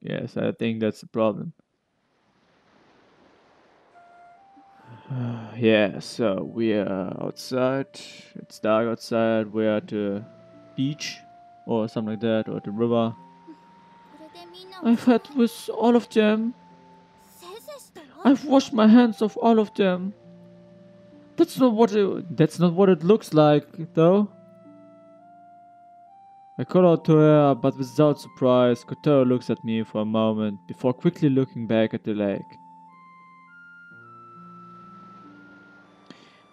Yes, I think that's the problem. Yeah, so we are outside. It's dark outside. We're at the beach or something like that, or the river. これでみんなは I've had with all of them. せいせいしたわ I've washed my hands of all of them. That's not what it looks like, though. I call out to her, but without surprise, Kotori looks at me for a moment before quickly looking back at the lake.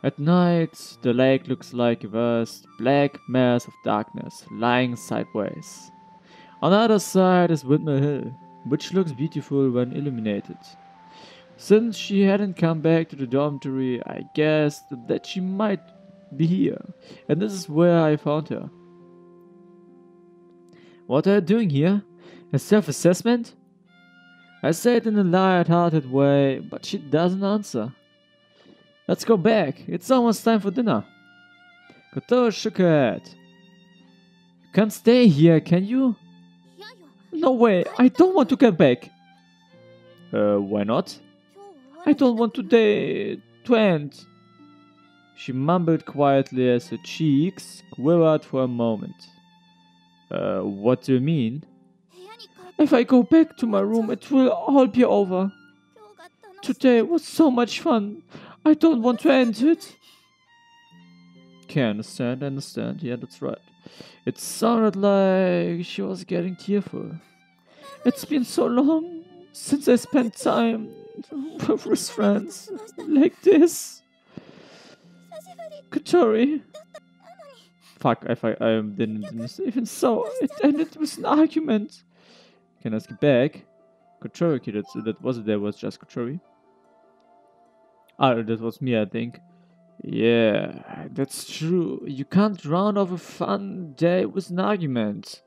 At night, the lake looks like a vast, black mass of darkness, lying sideways. On the other side is Windmill Hill, which looks beautiful when illuminated. Since she hadn't come back to the dormitory, I guessed that she might be here, and this is where I found her. What are you doing here? A self-assessment? I say it in a light-hearted way, but she doesn't answer. Let's go back. It's almost time for dinner. Koto shook her head. You can't stay here, can you? いやいや No way. I don't want to get back. Why not? 今日は I don't want today to end. She mumbled quietly as her cheeks quivered for a moment. What do you mean? 部屋に帰って If I go back to my room, it will all be over. 今日が楽しい Today was so much fun. I don't want to end it. Can understand. Yeah, that's right. It sounded like she was getting tearful. It's been so long since I spent time with friends like this. 久しぶり Kotori. なのに Fuck, I didn't even so. It ended with an argument. Can I skip back? Kotori, okay, that was just Kotori. Ah, that was me, I think. Yeah, that's true. You can't round off a fun day with an argument.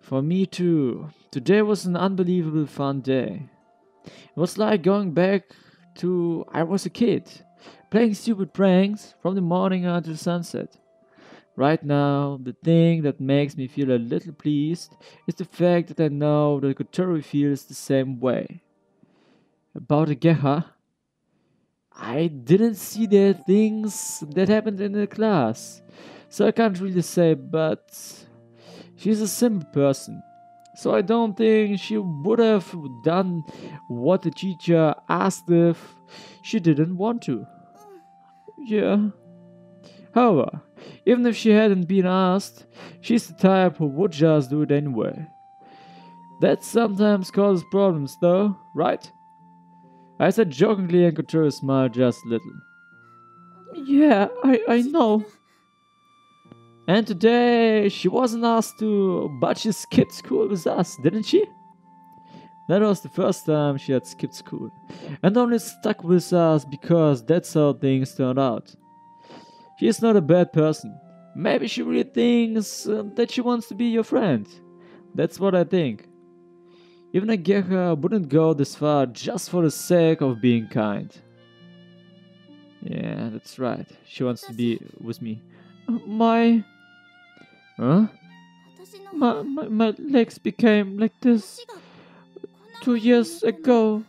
For me too. Today was an unbelievable fun day. It was like going back to I was a kid, playing stupid pranks from the morning until sunset. Right now, the thing that makes me feel a little pleased is the fact that I know that Kotori feels the same way. About a Geha, I didn't see the things that happened in the class, so I can't really say, but she's a simple person. So I don't think she would have done what the teacher asked if she didn't want to. Yeah. However, even if she hadn't been asked, she's the type who would just do it anyway. That sometimes causes problems though, right? I said jokingly and Kotori smiled just a little. Yeah, I know. And today she wasn't asked to, but she skipped school with us, didn't she? That was the first time she had skipped school, and only stuck with us because that's how things turned out. She is not a bad person. Maybe she really thinks that she wants to be your friend. That's what I think. Even a Geha wouldn't go this far just for the sake of being kind. Yeah, that's right. She wants to be with me. My... Huh? 私の My legs became like this 足がこんな 2 years ago.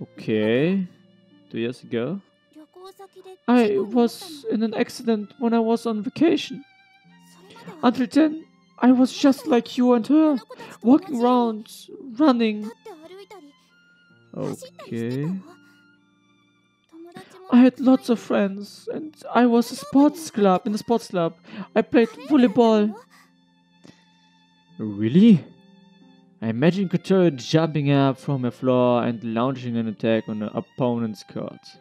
Okay. 2 years ago? 旅行先で I 事故に遭った was in an accident when I was on vacation. のそれまでは Until then, I was just like you and こ her, の子たちと同じ walking よう around, に running. 立って歩いたり走ったりして Okay. たわ友達も I had たくさん lots of いて friends, and I was in the sports club. I played volleyball. Really? I imagine Kotori jumping up from her floor and launching an attack on the opponent's court.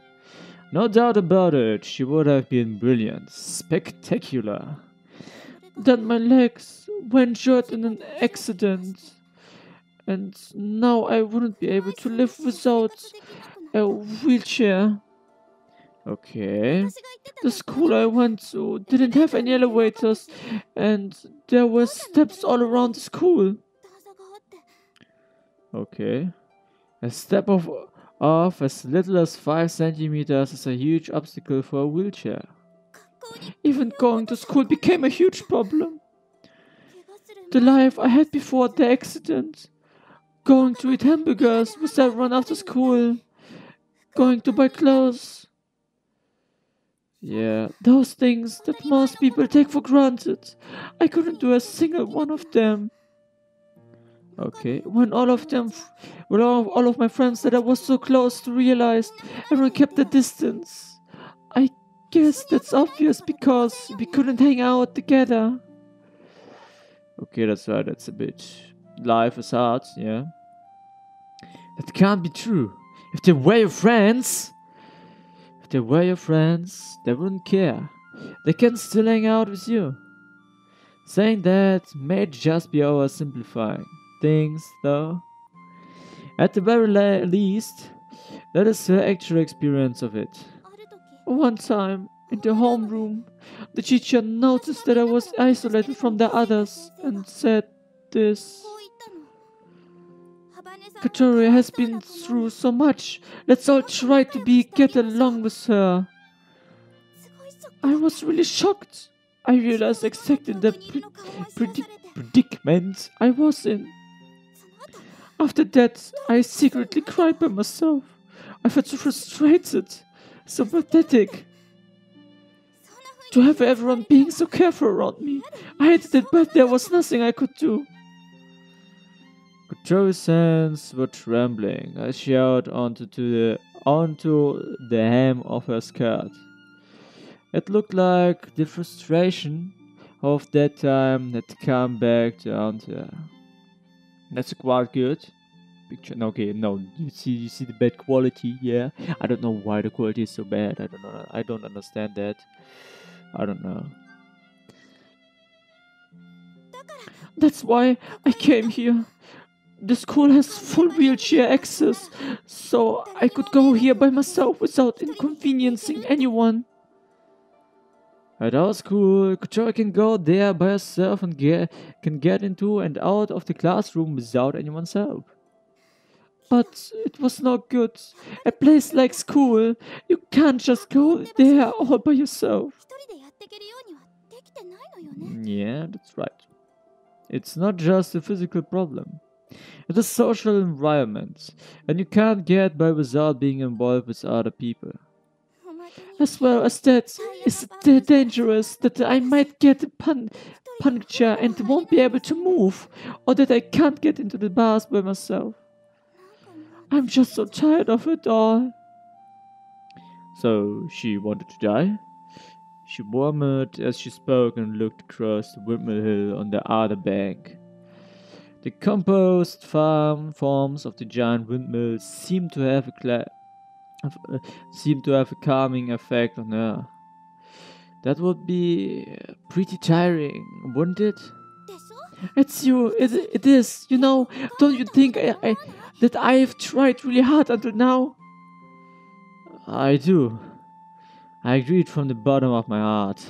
No doubt about it, she would have been brilliant, spectacular. Then my legs were injured in an accident, and now I wouldn't be able to live without a wheelchair. Okay. 私が言ってた The school I went to didn't have any elevators, and there were steps all around the school. 段差があって Okay. A step off as little as 5 centimeters is a huge obstacle for a wheelchair. 学校に Even going to school became a huge problem. 怪我する The life I had before the accident. Going to eat hamburgers with everyone after school. Going to buy clothes. Yeah, those things that most people take for granted. I couldn't do a single one of them. Okay, when all of my friends that I was so close to realized everyone kept a distance. I guess that's obvious because we couldn't hang out together. Okay, that's right, that's a bit. Life is hard, yeah. That can't be true. If they were your friends, they wouldn't care. They can still hang out with you. Saying that may just be oversimplifying things, though. At the very least, that is her actual experience of it. One time, in the homeroom, the teacher noticed that I was isolated from the others and said this. Kotori has been through so much. Let's all try to get along with her. I was really shocked. I realized exactly the predicament I was in. After that, I secretly cried by myself. I felt so frustrated, so pathetic. To have everyone being so careful around me. I hated it, but there was nothing I could do. Kotori's hands were trembling as she held onto the hem of her skirt. It looked like the frustration of that time had come back down to her. That's quite good picture. No, okay, no, you see the bad quality, yeah. I don't know why the quality is so bad. I don't know. I don't understand that. I don't know. That's why I came here. The school has full wheelchair access, so I could go here by myself without inconveniencing anyone. At our school, Kotori can go there by herself and can get into and out of the classroom without anyone's help. But it was not good. A place like school, you can't just go there all by yourself. Yeah, that's right. It's not just a physical problem. It's a social environment, and you can't get by without being involved with other people. As well as that, it's dangerous that I might get a puncture and won't be able to move, or that I can't get into the bars by myself. I'm just so tired of it all. So she wanted to die? She murmured as she spoke and looked across the windmill hill on the other bank. The composed forms of the giant windmills seemed to have a calming effect on her. That would be pretty tiring, wouldn't it? It's you. It is. You know, don't you think that I've tried really hard until now? I do. I agreed from the bottom of my heart.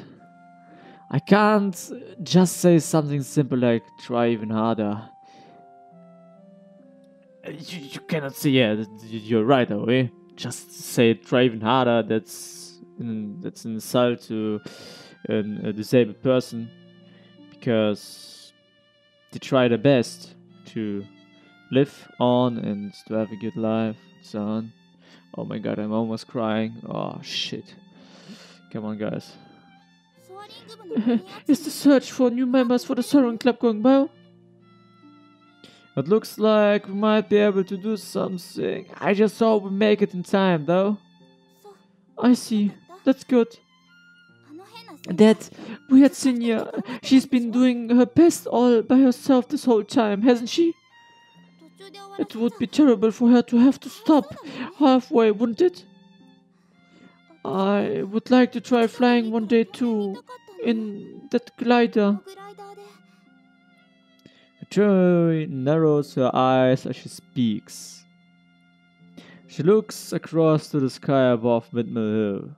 I can't just say something simple like try even harder. You cannot say, yeah, you're right, away. Just say try even harder. That's an insult to a disabled person, because they try their best to live on and to have a good life and so on. Oh my god, I'm almost crying. Oh shit. Come on, guys. Is the search for new members for the soaring club going well? It looks like we might be able to do something. I just hope we make it in time, though. I see. That's good. That weird senior, she's been doing her best all by herself this whole time, hasn't she? It would be terrible for her to have to stop halfway, wouldn't it? I would like to try flying one day too, in that glider. Kotori narrows her eyes as she speaks. She looks across to the sky above Windmill Hill.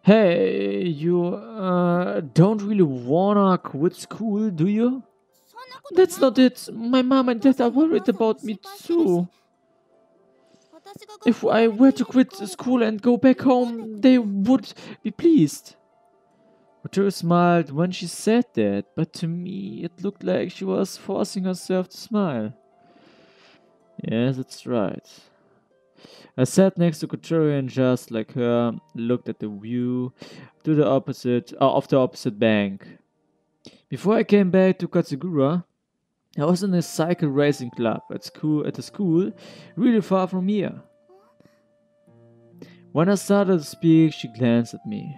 Hey, you don't really wanna quit school, do you? That's not it. My mom and dad are worried about me too. If I were to quit school and go back home, they would be pleased. Kotori smiled when she said that, but to me it looked like she was forcing herself to smile. Yes, that's right. I sat next to Kotori and just like her, looked at the view to the opposite of the opposite bank. Before I came back to Katsugura, I was in a cycle racing club at a school really far from here. When I started to speak, she glanced at me,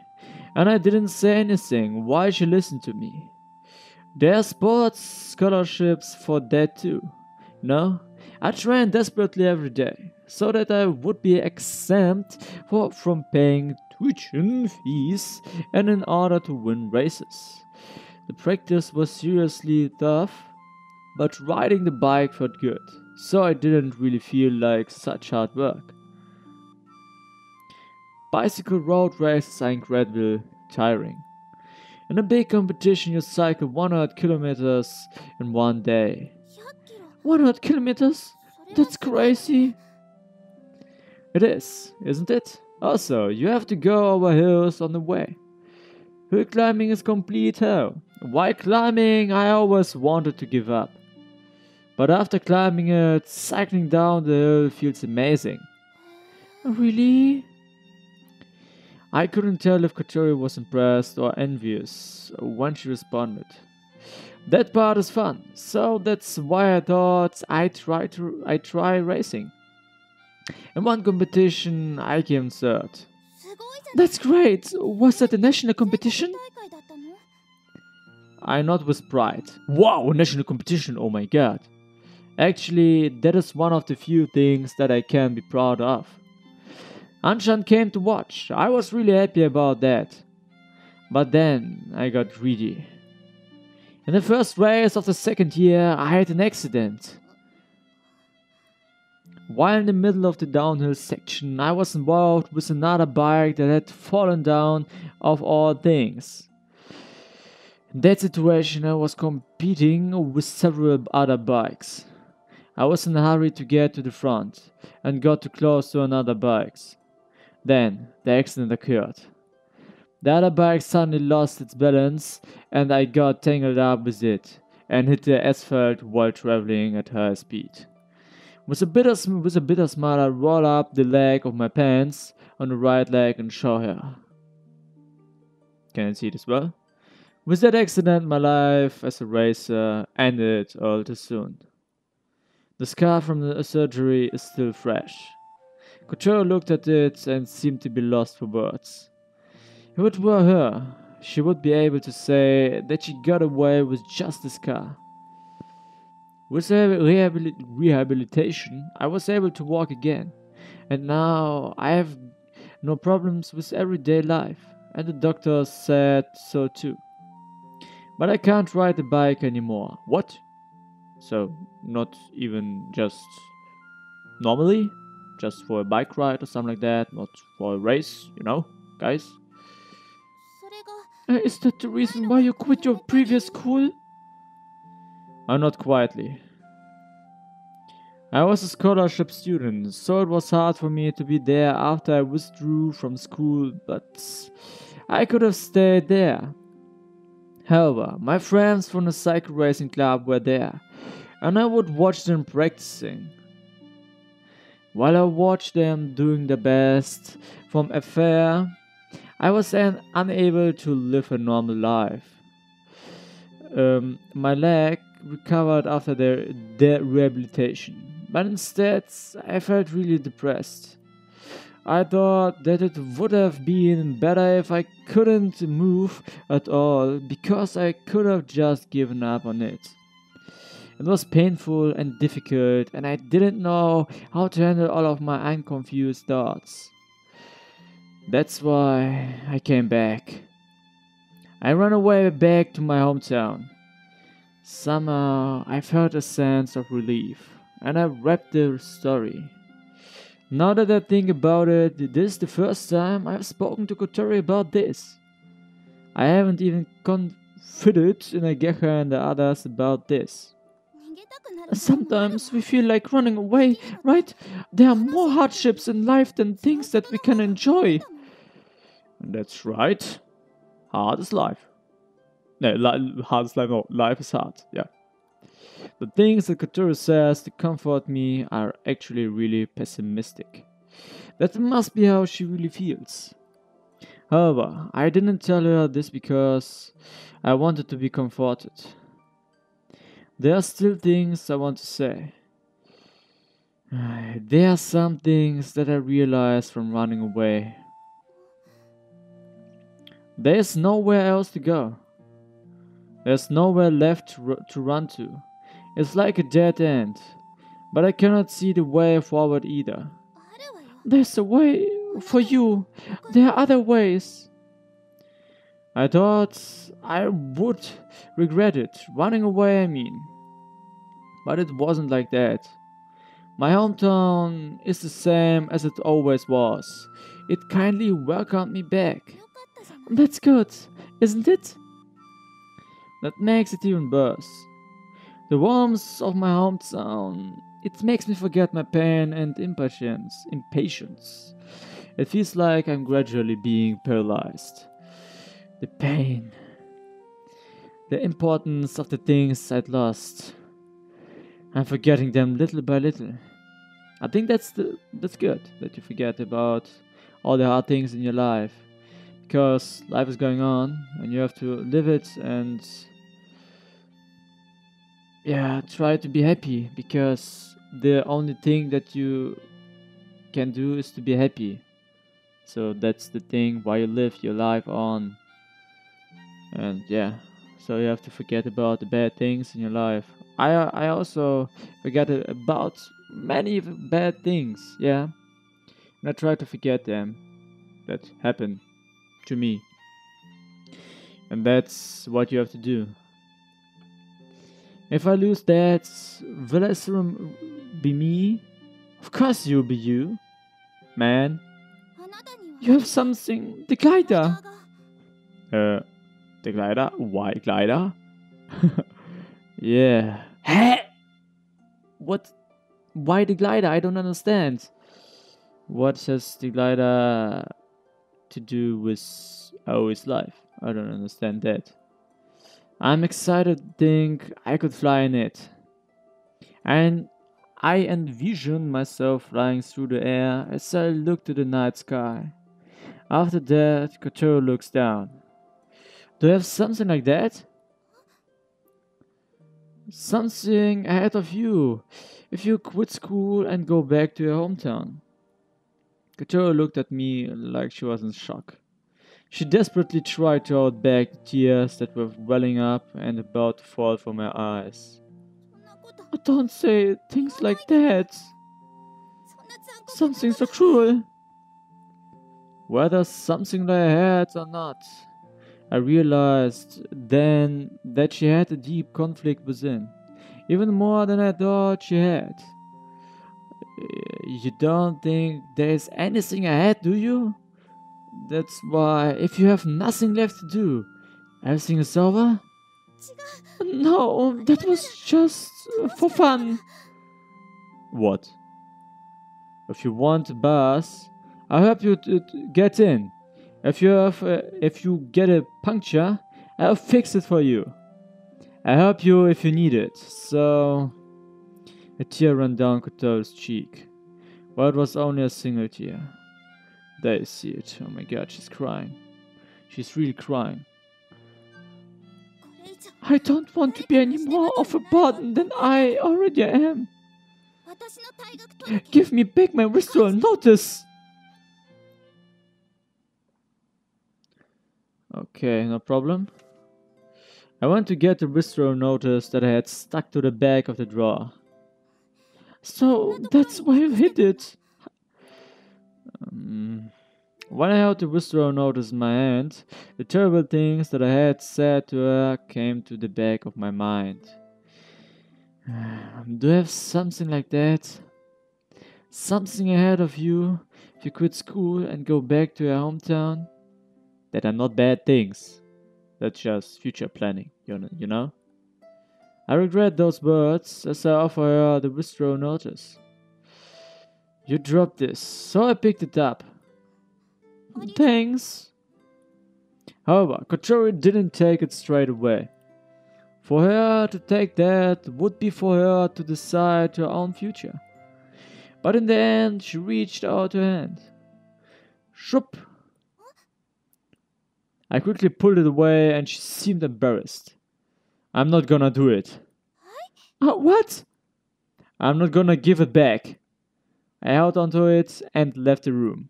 and I didn't say anything while she listened to me. There are sports scholarships for that too. No, I train desperately every day so that I would be exempt from paying tuition fees and in order to win races. The practice was seriously tough, but riding the bike felt good, so I didn't really feel like such hard work. Bicycle road races are incredibly tiring. In a big competition, you cycle 100 kilometers in one day. 100 キロ 100 kilometers? それは That's すごいね crazy. It is, isn't it? Also, you have to go over hills on the way. Hill climbing is complete hell. While climbing, I always wanted to give up. But after climbing it, cycling down the hill feels amazing. Really? I couldn't tell if Kotori was impressed or envious when she responded. That part is fun, so that's why I thought I'd try racing. In one competition, I came third. すごいじゃない That's great! Was that a national 全国 competition? 大会だったの I nodded with pride. Wow, a national competition, oh my god. Actually, that is one of the few things that I can be proud of. Anshan came to watch. I was really happy about that. But then I got greedy. In the first race of the second year, I had an accident. While in the middle of the downhill section, I was involved with another bike that had fallen down of all things. In that situation, I was competing with several other bikes. I was in a hurry to get to the front and got too close to another bikes. Then the accident occurred. The other bike suddenly lost its balance and I got tangled up with it and hit the asphalt while traveling at high speed. With a bitter smile, I roll up the leg of my pants on the right leg and show her. Can you see it as well? With that accident, my life as a racer ended all too soon. The scar from the surgery is still fresh. Kotori looked at it and seemed to be lost for words. If it were her, she would be able to say that she got away with just the scar. With rehabilitation, I was able to walk again, and now I have no problems with everyday life, and the doctor said so too. But I can't ride the bike anymore. What? So, not even just normally? Just for a bike ride or something like that? Not for a race, you know, guys? それが Is that the reason why you quit your previous school? I nod quietly. I was a scholarship student, so it was hard for me to be there after I withdrew from school, but I could have stayed there. However, my friends from the cycle racing club were there, and I would watch them practicing. While I watched them doing their best from afar, I was unable to live a normal life. My leg recovered after their rehabilitation, but instead I felt really depressed. I thought that it would have been better if I couldn't move at all, because I could have just given up on it. It was painful and difficult, and I didn't know how to handle all of my unconfused thoughts. That's why I came back. I ran away back to my hometown. Somehow I felt a sense of relief, and I wrapped the story. Now that I think about it, this is the first time I've spoken to Kotori about this. I haven't even confided in Ageha and the others about this. 逃げたくなる Sometimes we feel like running away, right? There are more hardships in life than things that we can enjoy. That's right. Hard is life. No, hard is life. No, life is hard. Yeah. The things that Kotori says to comfort me are actually really pessimistic. That must be how she really feels. However, I didn't tell her this because I wanted to be comforted. There are still things I want to say. There are some things that I realized from running away. There's nowhere else to go. There's nowhere left to run to. It's like a dead end. But I cannot see the way forward either. There's a way for you. There are other ways. I thought I would regret it. Running away, I mean. But it wasn't like that. My hometown is the same as it always was. It kindly welcomed me back. That's good, isn't it? That makes it even worse. The warmth of my hometown, it makes me forget my pain and impatience. It feels like I'm gradually being paralyzed. The pain. The importance of the things I'd lost. I'm forgetting them little by little. I think that's good that you forget about all the hard things in your life, because life is going on and you have to live it and try to be happy, because the only thing that you can do is to be happy. So that's the thing why you live your life on. And so you have to forget about the bad things in your life. I also forget about many bad things, and I try to forget them that happened to me. And that's what you have to do. If I lose that, will I still be me? Of course you'll be you, man. You have something. The glider. The glider? Why glider? Yeah. Hey! What? Why the glider? I don't understand. What has the glider to do with Aoi's life? I don't understand that. I'm excited to think I could fly in it. And I envision myself flying through the air as I look to the night sky. After that, Kotori looks down. Do you have something like that? Something ahead of you, if you quit school and go back to your hometown. Kotori looked at me like she was in shock. She desperately tried to hold back the tears that were welling up and about to fall from her eyes. Oh, don't say things like that. Something so cruel. Whether something lay ahead or not, I realized then that she had a deep conflict within, even more than I thought she had. You don't think there's anything ahead, do you? That's why, if you have nothing left to do, everything is over? No, that was just for fun. What? If you want a bus, I'll help you to get in. If you get a puncture, I'll fix it for you. I'll help you if you need it. So, a tear ran down Kotori's cheek. But it was only a single tear. There you see it. Oh my god, she's crying. She's really crying. I don't want to be any more of a burden than I already am. Give me back my withdrawal notice. Okay, no problem. I went to get the withdrawal notice that I had stuck to the back of the drawer. So that's why you hid it. When I held the withdrawal notice in my hand, the terrible things that I had said to her came to the back of my mind. Do you have something like that? Something ahead of you if you quit school and go back to your hometown? That are not bad things. That's just future planning, you know? I regret those words as I offer her the withdrawal notice. You dropped this, so I picked it up. Thanks. However, Kotori didn't take it straight away. For her to take that would be for her to decide her own future. But in the end, she reached out her hand. Shoop! I quickly pulled it away and she seemed embarrassed. I'm not gonna do it. What? I'm not gonna give it back. I held onto it and left the room.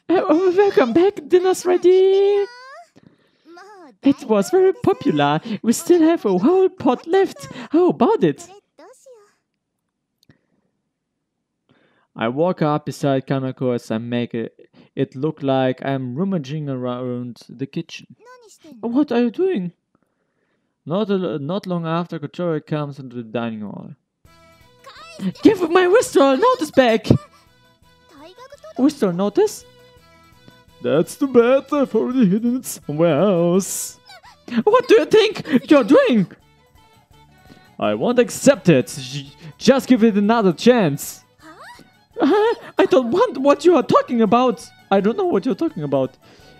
Welcome back, dinner's ready! It was very popular. We still have a whole pot left. How about it? I walk up beside Kanako as I make it look like I'm rummaging around the kitchen. What are you doing? Not long after, Kotori comes into the dining hall. Give my withdrawl notice back! Withdrawl notice? That's too bad, I've already hidden it somewhere else. What do you think you're doing? I won't accept it. Just give it another chance. I don't want what you are talking about. I don't know what you're talking about.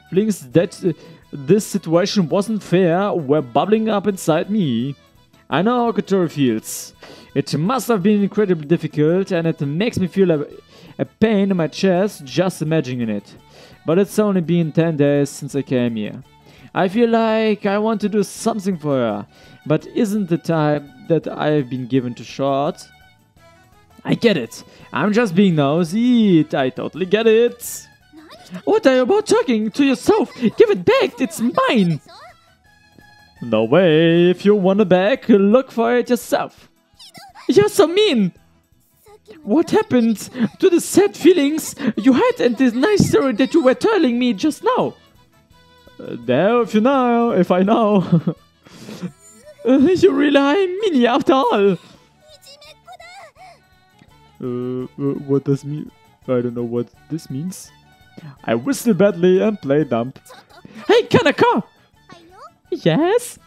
Feelings that this situation wasn't fair were bubbling up inside me. I know how Kotori feels. It must have been incredibly difficult and it makes me feel a pain in my chest just imagining it. But it's only been 10 days since I came here. I feel like I want to do something for her, but isn't the time that I've been given too short? I get it. I'm just being nosy. I totally get it. What are you about talking to yourself? Give it back. It's mine. No way. If you want it back, look for it yourself. You're so mean. What happened to the sad feelings you had and this nice story that you were telling me just now? There, if I know. You really are a meanie after all. What does mean? I don't know what this means. I whistle badly and play dumb. Hey, Kanako! Yes?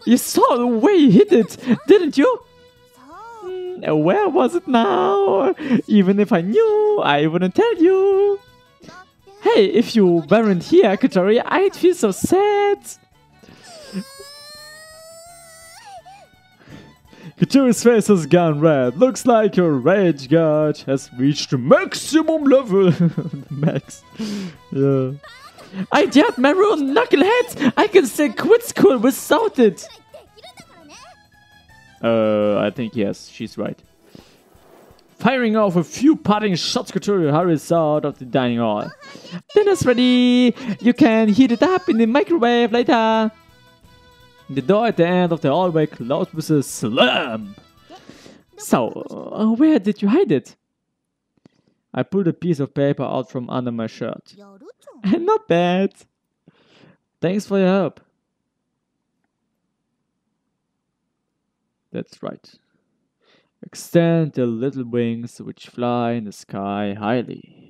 You saw the way he hit it, didn't you? Where was it now? Even if I knew, I wouldn't tell you. Hey, if you weren't here, Kotori, I'd feel so sad. Kotori's face has gone red. Looks like her rage gauge has reached the maximum level. Max. Yeah. I dared maroon knucklehead. I can still quit school without it. I think yes, she's right. Firing off a few parting shots, Kotori hurries out of the dining hall. Dinner's ready! You can heat it up in the microwave later! The door at the end of the hallway closed with a slam! So, where did you hide it? I pulled a piece of paper out from under my shirt. Not bad! Thanks for your help. That's right. Extend the little wings which fly in the sky highly.